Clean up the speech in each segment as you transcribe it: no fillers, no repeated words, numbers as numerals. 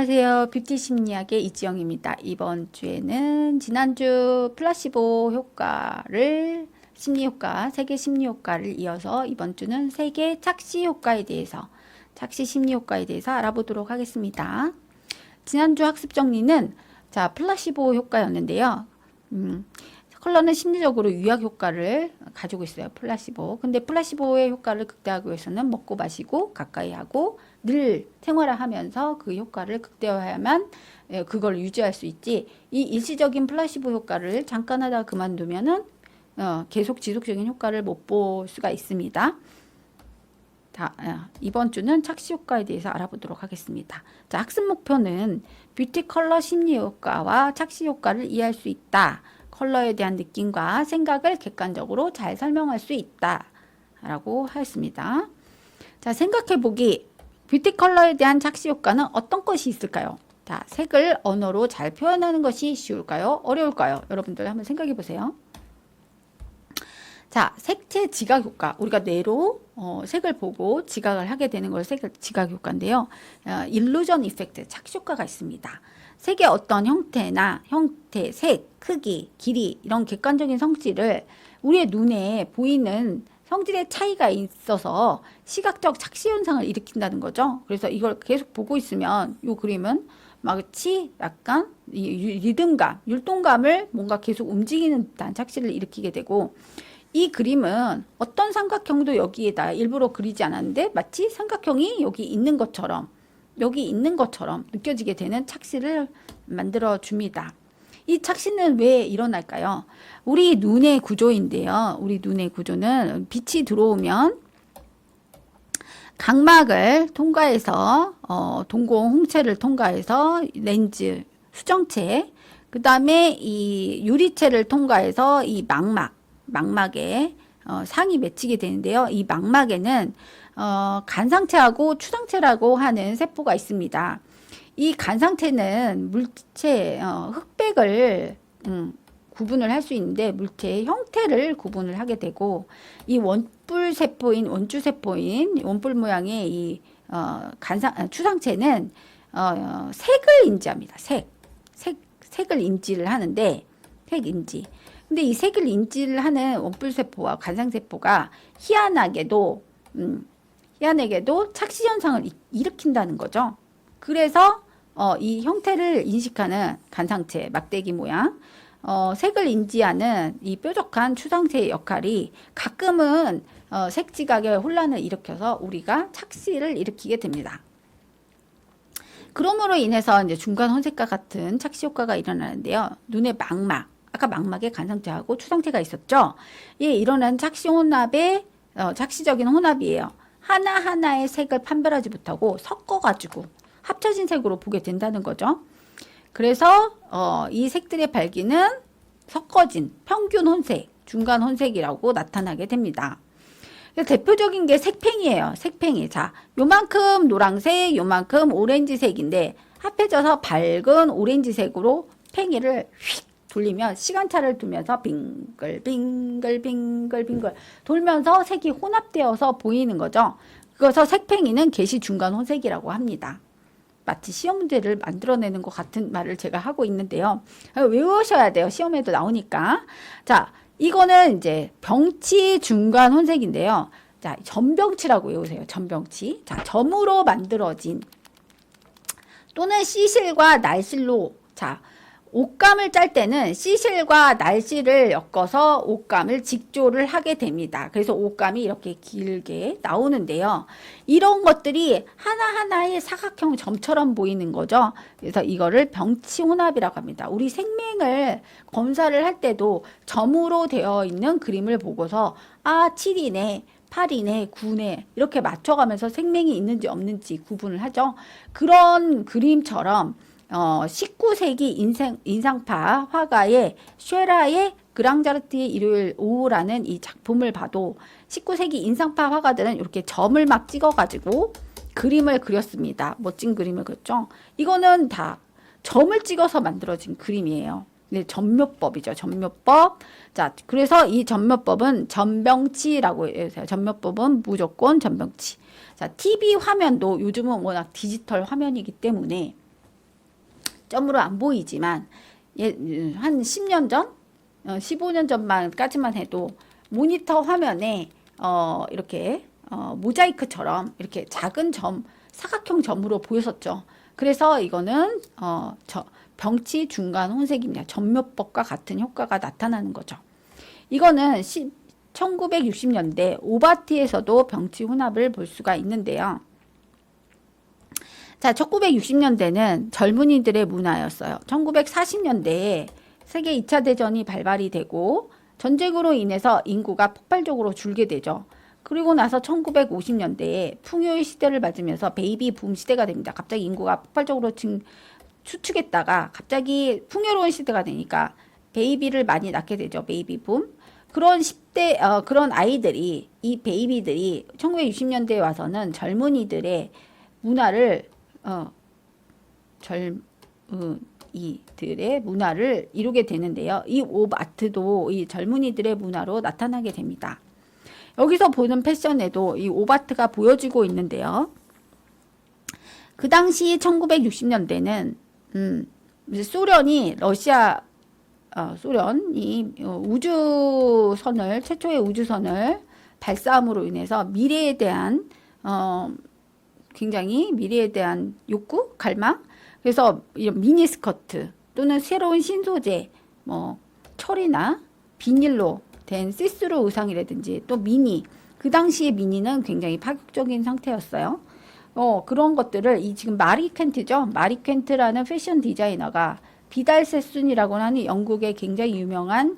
안녕하세요. 뷰티 심리학의 이지영입니다. 이번 주에는 지난주 플라시보 효과를 심리 효과, 세계 심리 효과를 이어서 이번 주는 세계 착시 효과에 대해서, 착시 심리 효과에 대해서 알아보도록 하겠습니다. 지난주 학습 정리는 플라시보 효과였는데요. 컬러는 심리적으로 유약 효과를 가지고 있어요. 플라시보. 근데 플라시보의 효과를 극대화하기 위해서는 먹고 마시고 가까이 하고 늘 생활화하면서 그 효과를 극대화해야만 그걸 유지할 수 있지. 이 일시적인 플라시보 효과를 잠깐 하다가 그만두면은 계속 지속적인 효과를 못 볼 수가 있습니다. 이번 주는 착시 효과에 대해서 알아보도록 하겠습니다. 학습 목표는 뷰티 컬러 심리 효과와 착시 효과를 이해할 수 있다. 컬러에 대한 느낌과 생각을 객관적으로 잘 설명할 수 있다 라고 하였습니다. 생각해보기. 뷰티 컬러에 대한 착시 효과는 어떤 것이 있을까요? 색을 언어로 잘 표현하는 것이 쉬울까요? 어려울까요? 여러분들 한번 생각해 보세요. 색채 지각 효과. 우리가 뇌로 색을 보고 지각을 하게 되는 걸 지각 효과인데요. 일루전 이펙트, 착시 효과가 있습니다. 색의 어떤 형태나 색, 크기, 길이 이런 객관적인 성질을 우리의 눈에 보이는 성질의 차이가 있어서 시각적 착시 현상을 일으킨다는 거죠. 그래서 이걸 계속 보고 있으면 이 그림은 마치 약간 리듬감, 율동감을 뭔가 계속 움직이는 듯한 착시를 일으키게 되고, 이 그림은 어떤 삼각형도 여기에다 일부러 그리지 않았는데 마치 삼각형이 여기 있는 것처럼 느껴지게 되는 착시를 만들어 줍니다. 이 착시는 왜 일어날까요? 우리 눈의 구조인데요. 우리 눈의 구조는 빛이 들어오면 각막을 통과해서 동공 홍채를 통과해서 렌즈, 수정체, 그 다음에 이 유리체를 통과해서 이 망막에 상이 맺히게 되는데요. 이 망막에는 간상체하고 추상체라고 하는 세포가 있습니다. 이 간상체는 물체 흑백을 구분을 할 수 있는데 물체의 형태를 구분을 하게 되고, 이 원뿔 세포인 원뿔 모양의 이 추상체는 색을 인지합니다. 색을 인지를 하는데 색 인지. 근데 이 색을 인지를 하는 원뿔 세포와 간상 세포가 희한하게도 착시 현상을 일으킨다는 거죠. 그래서 이 형태를 인식하는 간상체, 막대기 모양, 색을 인지하는 이 뾰족한 추상체의 역할이 가끔은 색 지각의 혼란을 일으켜서 우리가 착시를 일으키게 됩니다. 그러므로 인해서 이제 중간 혼색과 같은 착시 효과가 일어나는데요. 눈의 아까 망막에 간상체하고 추상체가 있었죠. 일어난 착시적인 혼합이에요. 하나하나의 색을 판별하지 못하고 섞어가지고 합쳐진 색으로 보게 된다는 거죠. 그래서 이 색들의 발기는 섞어진 평균 혼색, 중간 혼색이라고 나타나게 됩니다. 대표적인 게 색팽이에요. 색팽이. 요만큼 노란색, 요만큼 오렌지색인데 합해져서 밝은 오렌지색으로 팽이를 휙 돌리면 시간차를 두면서 빙글빙글 돌면서 색이 혼합되어서 보이는 거죠. 그래서 색팽이는 개시 중간 혼색이라고 합니다. 마치 시험 문제를 만들어내는 것 같은 말을 제가 하고 있는데요. 외우셔야 돼요. 시험에도 나오니까. 이거는 이제 병치 중간 혼색인데요. 점병치라고 외우세요. 점병치. 점으로 만들어진 또는 시실과 날실로 옷감을 짤 때는 시실과 날실을 엮어서 옷감을 직조를 하게 됩니다. 그래서 옷감이 이렇게 길게 나오는데요. 이런 것들이 하나하나의 사각형 점처럼 보이는 거죠. 그래서 이거를 병치 혼합이라고 합니다. 우리 생명을 검사를 할 때도 점으로 되어 있는 그림을 보고서 7이네, 8이네, 9네 이렇게 맞춰가면서 생명이 있는지 없는지 구분을 하죠. 그런 그림처럼 19세기 인상파 화가의 쉐라의 그랑자르트의 일요일 오후라는 이 작품을 봐도 19세기 인상파 화가들은 이렇게 점을 막 찍어가지고 그림을 그렸습니다. 멋진 그림을 그렸죠. 이거는 다 점을 찍어서 만들어진 그림이에요. 네, 점묘법이죠. 점묘법. 그래서 이 점묘법은 점병치라고 해요. 점묘법은 무조건 점병치. TV 화면도 요즘은 워낙 디지털 화면이기 때문에 점으로 안 보이지만 한 10년 전, 15년 전만까지만 해도 모니터 화면에 이렇게 모자이크처럼 이렇게 작은 점, 사각형 점으로 보였었죠. 그래서 이거는 병치 중간 혼색입니다. 전묘법과 같은 효과가 나타나는 거죠. 이거는 1960년대 오바트에서도 병치 혼합을 볼 수가 있는데요. 자, 1960년대는 젊은이들의 문화였어요. 1940년대에 세계 2차 대전이 발발이 되고 전쟁으로 인해서 인구가 폭발적으로 줄게 되죠. 그리고 나서 1950년대에 풍요의 시대를 맞으면서 베이비 붐 시대가 됩니다. 갑자기 인구가 폭발적으로 추측했다가 갑자기 풍요로운 시대가 되니까 베이비를 많이 낳게 되죠. 베이비 붐. 그런 10대 그런 아이들이 이 베이비들이 1960년대에 와서는 젊은이들의 문화를 젊은이들의 문화를 이루게 되는데요. 이 오바트도 이 젊은이들의 문화로 나타나게 됩니다. 여기서 보는 패션에도 이 오바트가 보여지고 있는데요. 그 당시 1960년대는 소련이 소련이 우주선을 최초의 우주선을 발사함으로 인해서 미래에 대한 굉장히 미래에 대한 욕구, 갈망. 그래서 이런 미니스커트 또는 새로운 신소재, 뭐 철이나 비닐로 된 시스루 의상이라든지 또 미니. 그 당시에 미니는 굉장히 파격적인 상태였어요. 그런 것들을 지금 마리 퀸트죠. 마리 퀸트라는 패션 디자이너가 비달 세순이라고 하는 영국의 굉장히 유명한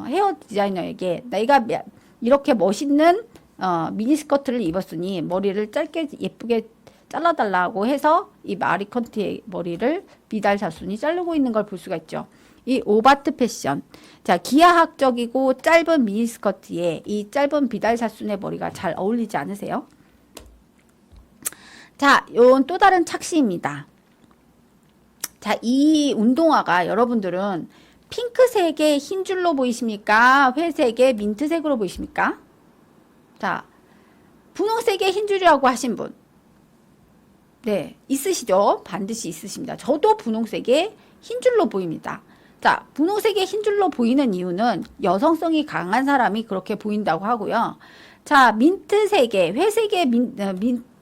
헤어 디자이너에게 내가 이렇게 멋있는 미니스커트를 입었으니 머리를 짧게 예쁘게 잘라달라고 해서 이 마리 퀸트의 머리를 비달 사순이 자르고 있는 걸 볼 수가 있죠. 이 오바트 패션. 자, 기하학적이고 짧은 미니스커트에 이 짧은 비달 사순의 머리가 잘 어울리지 않으세요? 자, 요건 또 다른 착시입니다. 자, 이 운동화가 여러분들은 핑크색의 흰 줄로 보이십니까? 회색의 민트색으로 보이십니까? 자, 분홍색의 흰 줄이라고 하신 분. 네, 있으시죠? 반드시 있으십니다. 저도 분홍색의 흰 줄로 보입니다. 자, 분홍색의 흰 줄로 보이는 이유는 여성성이 강한 사람이 그렇게 보인다고 하고요. 자, 민트색의, 회색의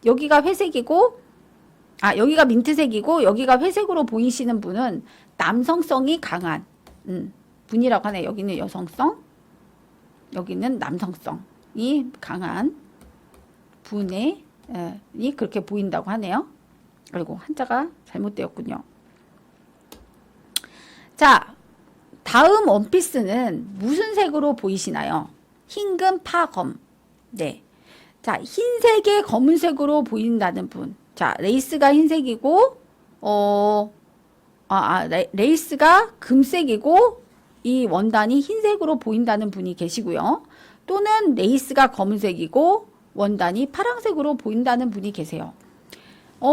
여기가 회색이고, 여기가 민트색이고, 여기가 회색으로 보이시는 분은 남성성이 강한, 분이라고 하네요. 여기는 여성성, 여기는 남성성이 강한 분이 그렇게 보인다고 하네요. 그리고 한자가 잘못되었군요. 자, 다음 원피스는 무슨 색으로 보이시나요? 흰금 파검. 네. 자, 흰색의 검은색으로 보인다는 분. 자, 레이스가 흰색이고, 레이스가 금색이고, 이 원단이 흰색으로 보인다는 분이 계시고요. 또는 레이스가 검은색이고, 원단이 파란색으로 보인다는 분이 계세요.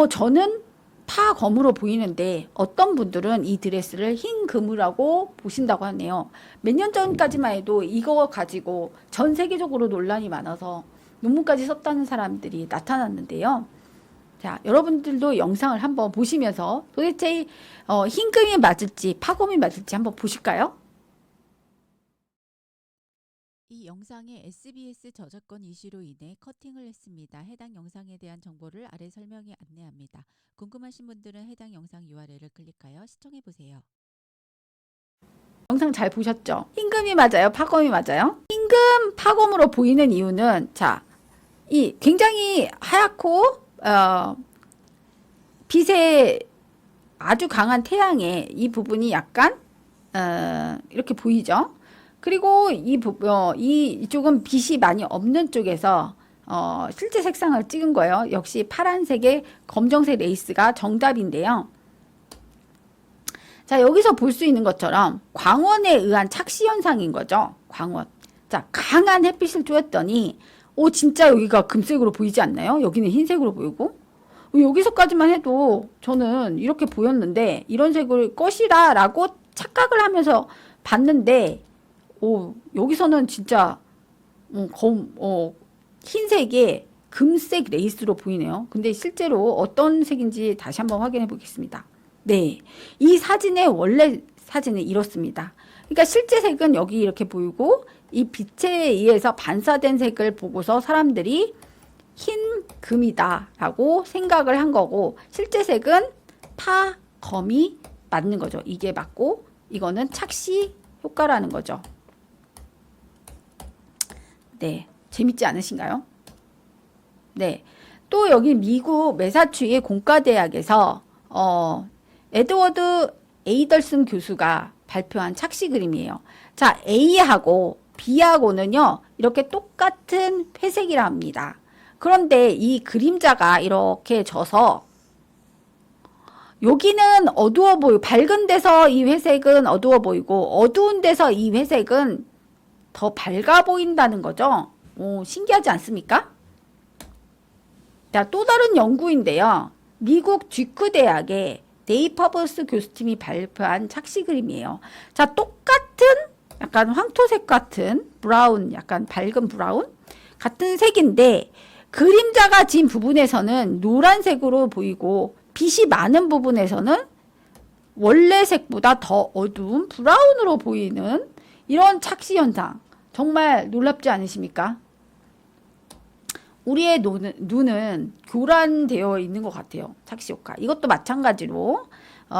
저는 파검으로 보이는데 어떤 분들은 이 드레스를 흰 금이라고 보신다고 하네요. 몇 년 전까지만 해도 이거 가지고 전 세계적으로 논란이 많아서 논문까지 썼다는 사람들이 나타났는데요. 자, 여러분들도 영상을 한번 보시면서 도대체 흰금이 맞을지 파검이 맞을지 한번 보실까요? 이 영상에 SBS 저작권 이슈로 인해 커팅을 했습니다. 해당 영상에 대한 정보를 아래 설명에 안내합니다. 궁금하신 분들은 해당 영상 URL을 클릭하여 시청해보세요. 영상 잘 보셨죠? 흰금이 맞아요? 파검이 맞아요? 흰금 파검으로 보이는 이유는 자, 이 굉장히 하얗고 빛에 아주 강한 태양에 이 부분이 약간 이렇게 보이죠? 그리고 이쪽은 빛이 많이 없는 쪽에서 실제 색상을 찍은 거예요. 역시 파란색의 검정색 레이스가 정답인데요. 자, 여기서 볼 수 있는 것처럼 광원에 의한 착시 현상인 거죠. 광원. 자, 강한 햇빛을 쬐었더니 진짜 여기가 금색으로 보이지 않나요? 여기는 흰색으로 보이고 여기서까지만 해도 저는 이렇게 보였는데 이런 색을 것이다 라고 착각을 하면서 봤는데 여기서는 진짜 흰색에 금색 레이스로 보이네요. 근데 실제로 어떤 색인지 다시 한번 확인해 보겠습니다. 네. 이 사진의 원래 사진은 이렇습니다. 그러니까 실제 색은 여기 이렇게 보이고 이 빛에 의해서 반사된 색을 보고서 사람들이 흰 금이다 라고 생각을 한 거고 실제 색은 파, 검이 맞는 거죠. 이게 맞고 이거는 착시 효과라는 거죠. 네. 재밌지 않으신가요? 네. 또 여기 미국 매사추의 공과대학에서 에드워드 에이덜슨 교수가 발표한 착시 그림이에요. 자, A하고 B하고는요, 이렇게 똑같은 회색이라 합니다. 그런데 이 그림자가 이렇게 져서 여기는 어두워 보이고 밝은 데서 이 회색은 어두워 보이고 어두운 데서 이 회색은 더 밝아 보인다는 거죠. 오, 신기하지 않습니까? 자, 또 다른 연구인데요. 미국 듀크 대학의 네이퍼버스 교수팀이 발표한 착시 그림이에요. 자, 똑같은 약간 황토색 같은 브라운, 약간 밝은 브라운 같은 색인데 그림자가 진 부분에서는 노란색으로 보이고 빛이 많은 부분에서는 원래 색보다 더 어두운 브라운으로 보이는 이런 착시 현상. 정말 놀랍지 않으십니까? 우리의 눈은 교란되어 있는 것 같아요. 착시 효과. 이것도 마찬가지로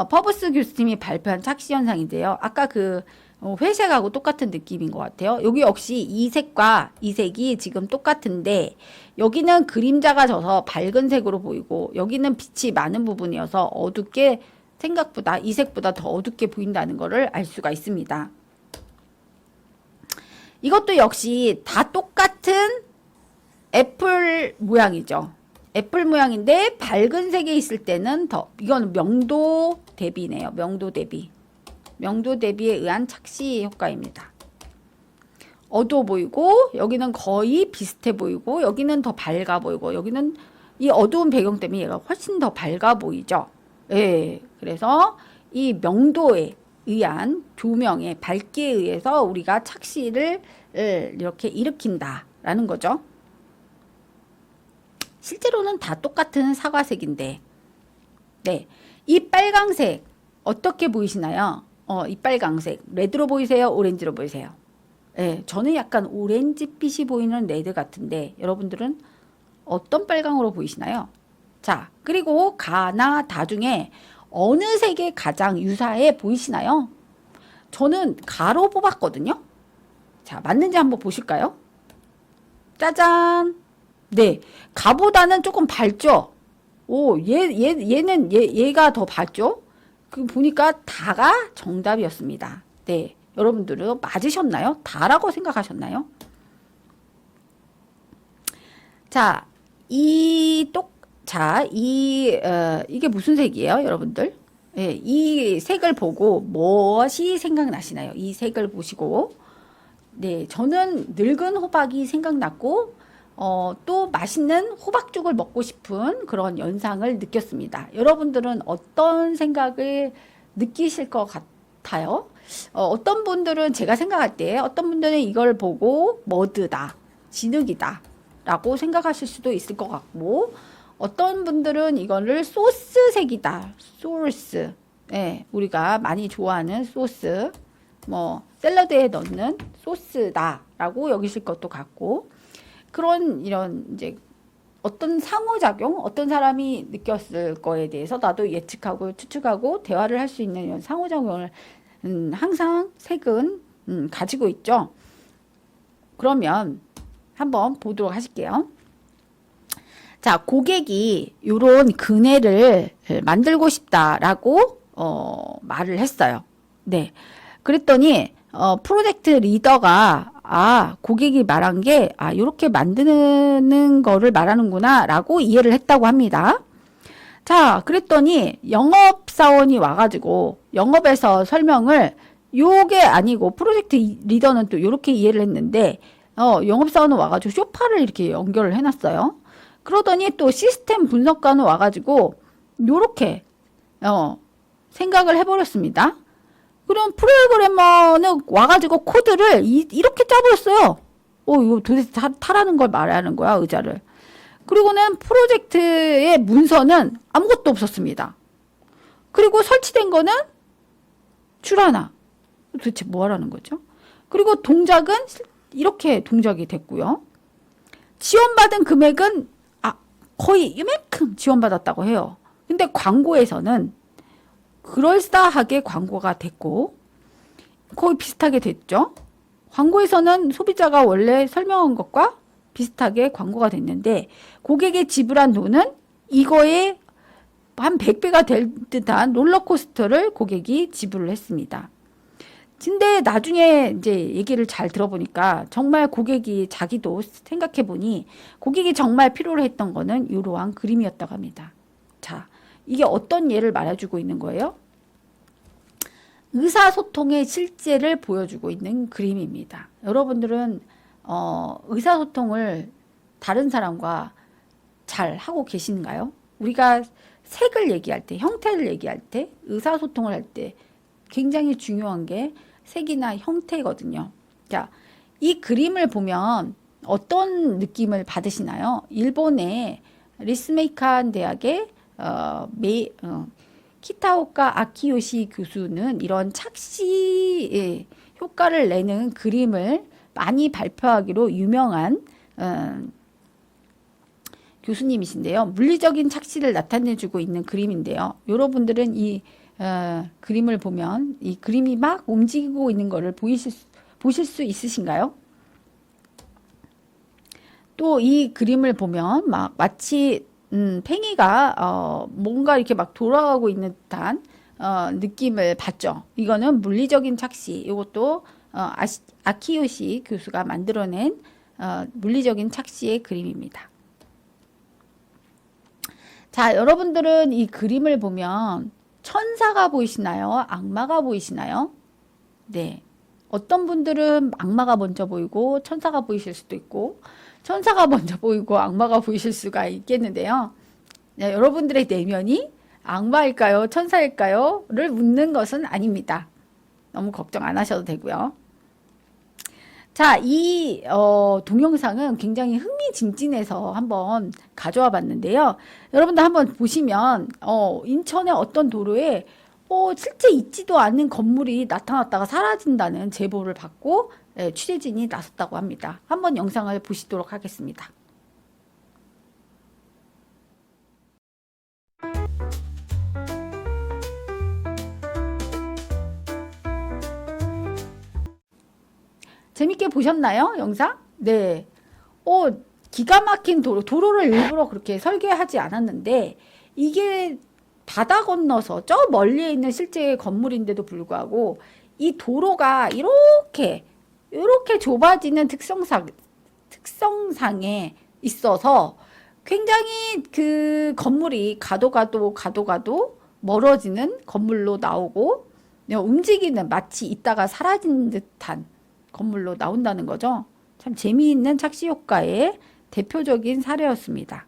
퍼브스 교수님이 발표한 착시 현상인데요. 아까 그 회색하고 똑같은 느낌인 것 같아요. 여기 역시 이 색과 이 색이 지금 똑같은데 여기는 그림자가 져서 밝은 색으로 보이고 여기는 빛이 많은 부분이어서 어둡게 생각보다 이 색보다 더 어둡게 보인다는 것을 알 수가 있습니다. 이것도 역시 다 똑같은 애플 모양이죠. 애플 모양인데 밝은 색에 있을 때는 더 이건 명도 대비네요. 명도 대비. 명도 대비에 의한 착시 효과입니다. 어두워 보이고 여기는 거의 비슷해 보이고 여기는 더 밝아 보이고 여기는 이 어두운 배경 때문에 얘가 훨씬 더 밝아 보이죠. 예. 그래서 이 명도에 의한 조명의 밝기에 의해서 우리가 착시를 이렇게 일으킨다라는 거죠. 실제로는 다 똑같은 사과색인데, 네, 이 빨강색 어떻게 보이시나요? 이 빨강색 레드로 보이세요? 오렌지로 보이세요? 네, 저는 약간 오렌지빛이 보이는 레드 같은데 여러분들은 어떤 빨강으로 보이시나요? 자, 그리고 가나 다 중에 어느 색이 가장 유사해 보이시나요? 저는 가로 뽑았거든요. 자, 맞는지 한번 보실까요? 짜잔. 네, 가보다는 조금 밝죠? 오, 얘가 더 밝죠? 그 보니까 다가 정답이었습니다. 네, 여러분들은 맞으셨나요? 다라고 생각하셨나요? 자, 이게 무슨 색이에요, 여러분들? 네, 이 색을 보고 무엇이 생각나시나요? 이 색을 보시고, 네, 저는 늙은 호박이 생각났고, 또 맛있는 호박죽을 먹고 싶은 그런 연상을 느꼈습니다. 여러분들은 어떤 생각을 느끼실 것 같아요? 어떤 분들은 제가 생각할 때 어떤 분들은 이걸 보고 머드다, 진흙이다 라고 생각하실 수도 있을 것 같고 어떤 분들은 이거를 소스색이다, 소스, 네, 우리가 많이 좋아하는 소스, 뭐 샐러드에 넣는 소스다 라고 여기실 것도 같고 그런 이런 이제 어떤 상호작용, 어떤 사람이 느꼈을 거에 대해서 나도 예측하고 추측하고 대화를 할 수 있는 이런 상호작용을 항상 색은 가지고 있죠. 그러면 한번 보도록 하실게요. 자, 고객이 이런 그네를 만들고 싶다라고 말을 했어요. 네, 그랬더니 프로젝트 리더가 고객이 말한 게 요렇게 만드는 거를 말하는구나 라고 이해를 했다고 합니다. 자, 그랬더니 영업사원이 와가지고 영업에서 설명을 요게 아니고 프로젝트 리더는 또 요렇게 이해를 했는데 영업사원은 와가지고 쇼파를 이렇게 연결을 해놨어요. 그러더니 또 시스템 분석가는 와가지고 요렇게 생각을 해버렸습니다. 그럼 프로그래머는 와가지고 코드를 이렇게 짜버렸어요. 이거 도대체 타라는 걸 말하는 거야, 의자를. 그리고는 프로젝트의 문서는 아무것도 없었습니다. 그리고 설치된 거는 줄 하나. 도대체 뭐 하라는 거죠? 그리고 동작은 이렇게 동작이 됐고요. 지원받은 금액은 거의 이만큼 지원받았다고 해요. 근데 광고에서는 그럴싸하게 광고가 됐고 거의 비슷하게 됐죠. 광고에서는 소비자가 원래 설명한 것과 비슷하게 광고가 됐는데 고객의 지불한 돈은 이거에 한 100배가 될 듯한 롤러코스터를 고객이 지불을 했습니다. 근데 나중에 이제 얘기를 잘 들어보니까 정말 고객이 자기도 생각해 보니 고객이 정말 필요로 했던 거는 이러한 그림이었다고 합니다. 자, 이게 어떤 예를 말해주고 있는 거예요? 의사소통의 실제를 보여주고 있는 그림입니다. 여러분들은 의사소통을 다른 사람과 잘 하고 계신가요? 우리가 색을 얘기할 때, 형태를 얘기할 때, 의사소통을 할 때 굉장히 중요한 게 색이나 형태거든요. 자, 이 그림을 보면 어떤 느낌을 받으시나요? 일본의 리스메이칸 대학의 키타오카 아키요시 교수는 이런 착시 효과를 내는 그림을 많이 발표하기로 유명한 교수님이신데요. 물리적인 착시를 나타내주고 있는 그림인데요. 여러분들은 이 그림을 보면 이 그림이 막 움직이고 있는 거를 보실 수 있으신가요? 또 이 그림을 보면 막 마치 팽이가 뭔가 이렇게 막 돌아가고 있는 듯한 느낌을 받죠. 이거는 물리적인 착시. 이것도 아키요시 교수가 만들어낸 물리적인 착시의 그림입니다. 자, 여러분들은 이 그림을 보면 천사가 보이시나요? 악마가 보이시나요? 네. 어떤 분들은 악마가 먼저 보이고 천사가 보이실 수도 있고 천사가 먼저 보이고 악마가 보이실 수가 있겠는데요. 네, 여러분들의 내면이 악마일까요? 천사일까요? 를 묻는 것은 아닙니다. 너무 걱정 안 하셔도 되고요. 자, 이 동영상은 굉장히 흥미진진해서 한번 가져와 봤는데요. 여러분들 한번 보시면 인천의 어떤 도로에 실제 있지도 않는 건물이 나타났다가 사라진다는 제보를 받고 취재진이 나섰다고 합니다. 한번 영상을 보시도록 하겠습니다. 재밌게 보셨나요? 영상? 네. 기가 막힌 도로를 일부러 그렇게 설계하지 않았는데 이게 바다 건너서 저 멀리에 있는 실제 건물인데도 불구하고 이 도로가 이렇게 좁아지는 특성상에 있어서 굉장히 그 건물이 가도 멀어지는 건물로 나오고 움직이는 마치 있다가 사라진 듯한 건물로 나온다는 거죠. 참 재미있는 착시 효과의 대표적인 사례였습니다.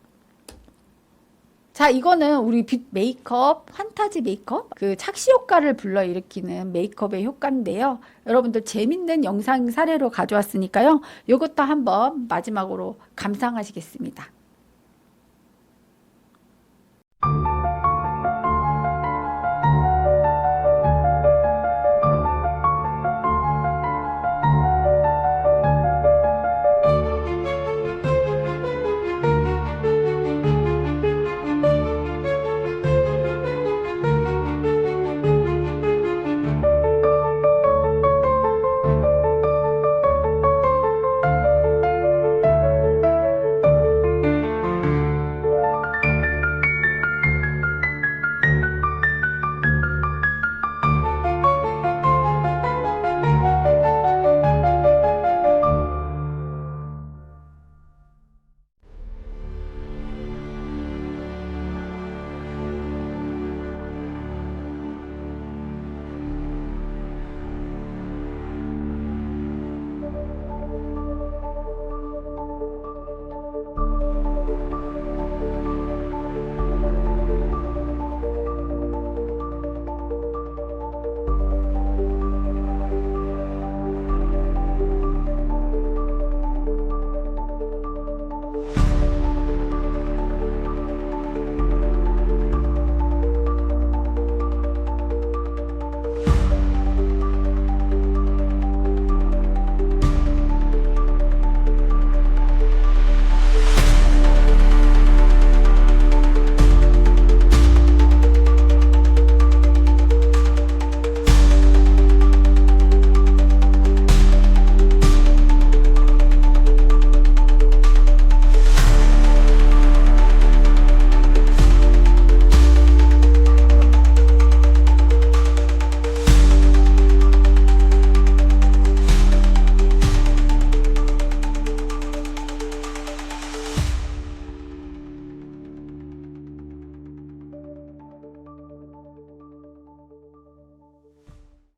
자, 이거는 우리 빛 메이크업, 판타지 메이크업, 그 착시 효과를 불러일으키는 메이크업의 효과인데요. 여러분들 재밌는 영상 사례로 가져왔으니까요. 이것도 한번 마지막으로 감상하시겠습니다.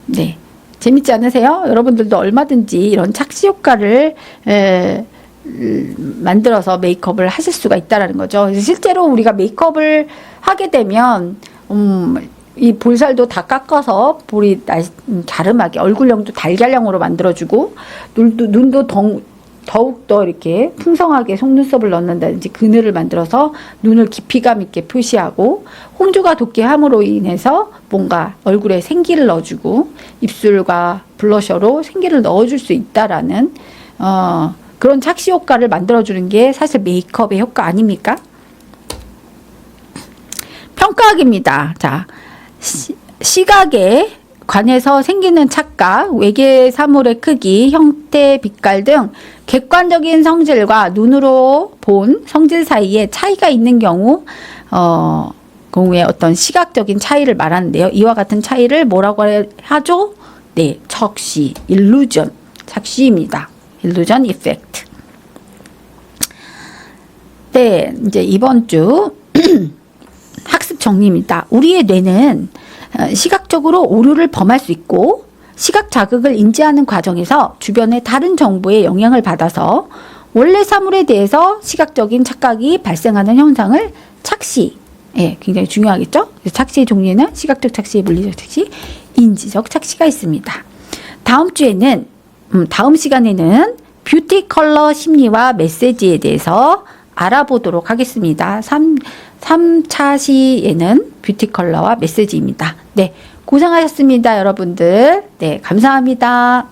네. 재밌지 않으세요? 여러분들도 얼마든지 이런 착시 효과를 만들어서 메이크업을 하실 수가 있다라는 거죠. 실제로 우리가 메이크업을 하게 되면 이 볼살도 다 깎아서 볼이 갸름하게 얼굴형도 달걀형으로 만들어주고 눈도 더욱더 이렇게 풍성하게 속눈썹을 넣는다든지 그늘을 만들어서 눈을 깊이감 있게 표시하고 홍조가 도끼함으로 인해서 뭔가 얼굴에 생기를 넣어주고 입술과 블러셔로 생기를 넣어줄 수 있다라는 그런 착시 효과를 만들어주는 게 사실 메이크업의 효과 아닙니까? 평가학입니다. 자, 시각에 관해서 생기는 착각, 외계 사물의 크기, 형태, 빛깔 등 객관적인 성질과 눈으로 본 성질 사이에 차이가 있는 경우에 어떤 시각적인 차이를 말하는데요. 이와 같은 차이를 뭐라고 하죠? 네, 착시, 일루전, 착시입니다. 일루전 이펙트. 네, 이제 이번 주 학습 정리입니다. 우리의 뇌는 시각적으로 오류를 범할 수 있고 시각 자극을 인지하는 과정에서 주변의 다른 정보에 영향을 받아서 원래 사물에 대해서 시각적인 착각이 발생하는 현상을 착시, 굉장히 중요하겠죠? 착시의 종류에는 시각적 착시, 물리적 착시, 인지적 착시가 있습니다. 다음 시간에는 뷰티 컬러 심리와 메시지에 대해서 알아보도록 하겠습니다. 3차 시에는 뷰티 컬러와 메시지입니다. 네, 고생하셨습니다, 여러분들. 네, 감사합니다.